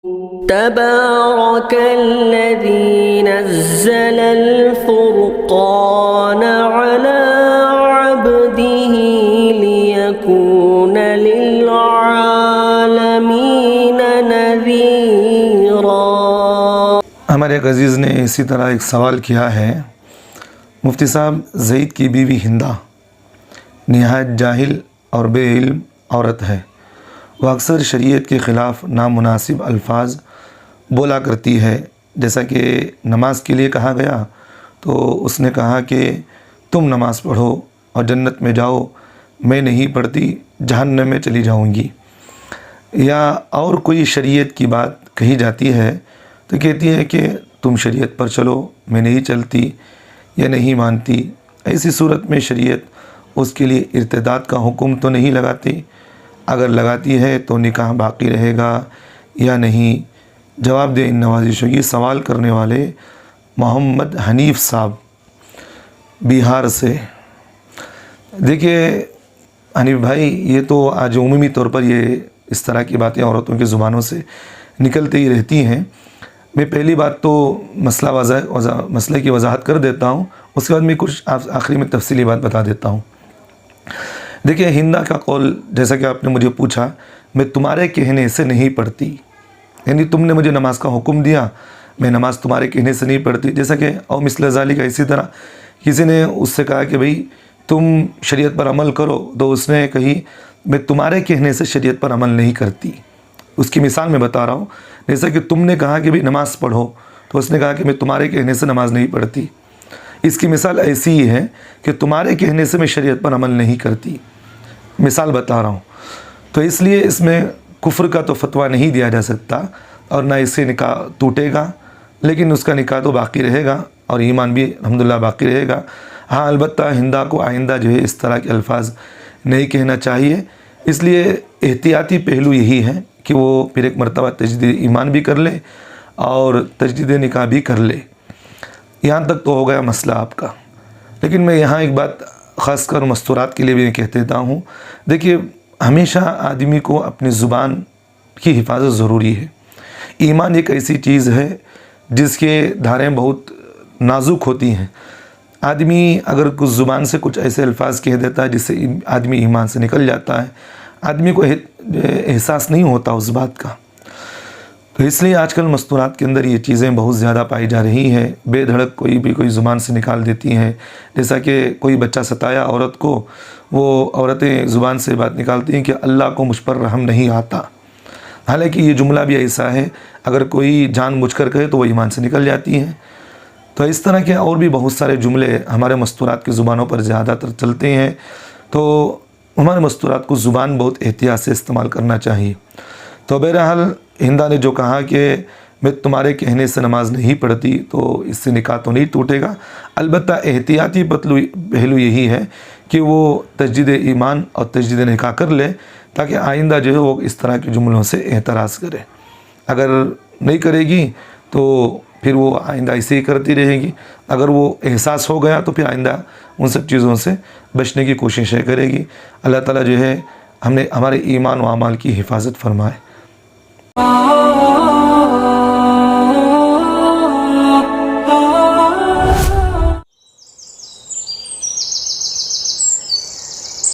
تبارك الذي نزل الفرقان على عبده ليكون للعالمين نذيرا۔ ہمارے ایک عزیز نے اسی طرح ایک سوال کیا ہے، مفتی صاحب زید کی بیوی ہندا نہایت جاہل اور بے علم عورت ہے، وہ اکثر شریعت کے خلاف نامناسب الفاظ بولا کرتی ہے، جیسا کہ نماز کے لیے کہا گیا تو اس نے کہا کہ تم نماز پڑھو اور جنت میں جاؤ، میں نہیں پڑھتی جہنم میں چلی جاؤں گی۔ یا اور کوئی شریعت کی بات کہی جاتی ہے تو کہتی ہے کہ تم شریعت پر چلو، میں نہیں چلتی یا نہیں مانتی۔ ایسی صورت میں شریعت اس کے لیے ارتداد کا حکم تو نہیں لگاتی، اگر لگاتی ہے تو نکاح باقی رہے گا یا نہیں؟ جواب دیں ان نوازشوں کی۔ سوال کرنے والے محمد حنیف صاحب بہار سے۔ دیکھیے حنیف بھائی، یہ تو آج عمومی طور پر یہ اس طرح کی باتیں عورتوں کی زبانوں سے نکلتی ہی رہتی ہیں۔ میں پہلی بات تو مسئلے کی وضاحت کر دیتا ہوں، اس کے بعد میں کچھ آخری میں تفصیلی بات بتا دیتا ہوں۔ دیکھیں ہندا کا قول، جیسا کہ آپ نے مجھے پوچھا، میں تمہارے کہنے سے نہیں پڑھتی، یعنی تم نے مجھے نماز کا حکم دیا، میں نماز تمہارے کہنے سے نہیں پڑھتی۔ جیسا کہ او مثل ذالک، اسی طرح کسی نے اس سے کہا کہ بھئی تم شریعت پر عمل کرو، تو اس نے کہی میں تمہارے کہنے سے شریعت پر عمل نہیں کرتی۔ اس کی مثال میں بتا رہا ہوں، جیسا کہ تم نے کہا کہ بھئی نماز پڑھو، تو اس نے کہا کہ میں تمہارے کہنے سے نماز نہیں پڑھتی۔ اس کی مثال ایسی ہی ہے کہ تمہارے کہنے سے میں شریعت پر عمل نہیں کرتی، مثال بتا رہا ہوں۔ تو اس لیے اس میں کفر کا تو فتویٰ نہیں دیا جا سکتا، اور نہ اس سے نکاح ٹوٹے گا، لیکن اس کا نکاح تو باقی رہے گا اور ایمان بھی الحمدللہ باقی رہے گا۔ ہاں البتہ ہندا کو آئندہ جو ہے اس طرح کے الفاظ نہیں کہنا چاہیے، اس لیے احتیاطی پہلو یہی ہے کہ وہ پھر ایک مرتبہ تجدید ایمان بھی کر لے اور تجدید نکاح بھی کر لے۔ یہاں تک تو ہو گیا مسئلہ آپ کا، لیکن میں یہاں ایک بات خاص کر مستورات کے لیے بھی کہہ دیتا ہوں۔ دیکھیے ہمیشہ آدمی کو اپنی زبان کی حفاظت ضروری ہے۔ ایمان ایک ایسی چیز ہے جس کے دھاریں بہت نازک ہوتی ہیں۔ آدمی اگر کچھ زبان سے کچھ ایسے الفاظ کہہ دیتا ہے جس سے آدمی ایمان سے نکل جاتا ہے، آدمی کو احساس نہیں ہوتا اس بات کا۔ تو اس لیے آج کل مستورات کے اندر یہ چیزیں بہت زیادہ پائی جا رہی ہیں، بے دھڑک کوئی زبان سے نکال دیتی ہیں۔ جیسا کہ کوئی بچہ ستایا عورت کو، وہ عورتیں زبان سے بات نکالتی ہیں کہ اللہ کو مجھ پر رحم نہیں آتا، حالانکہ یہ جملہ بھی ایسا ہے اگر کوئی جان بوجھ کر کہے تو وہ ایمان سے نکل جاتی ہیں۔ تو اس طرح کے اور بھی بہت سارے جملے ہمارے مستورات کی زبانوں پر زیادہ تر چلتے ہیں، تو ہمارے مستورات کو زبان بہت احتیاط سے استعمال کرنا چاہیے۔ تو بہرحال ہندا نے جو کہا کہ میں تمہارے کہنے سے نماز نہیں پڑھتی، تو اس سے نکاح تو نہیں ٹوٹے گا، البتہ احتیاطی پہلو یہی ہے کہ وہ تجدید ایمان اور تجدید نکاح کر لے، تاکہ آئندہ جو ہے وہ اس طرح کے جملوں سے احتراز کرے۔ اگر نہیں کرے گی تو پھر وہ آئندہ ایسے ہی کرتی رہے گی، اگر وہ احساس ہو گیا تو پھر آئندہ ان سب چیزوں سے بچنے کی کوششیں کرے گی۔ اللہ تعالیٰ جو ہے ہمارے ایمان و اعمال کی حفاظت فرمائے۔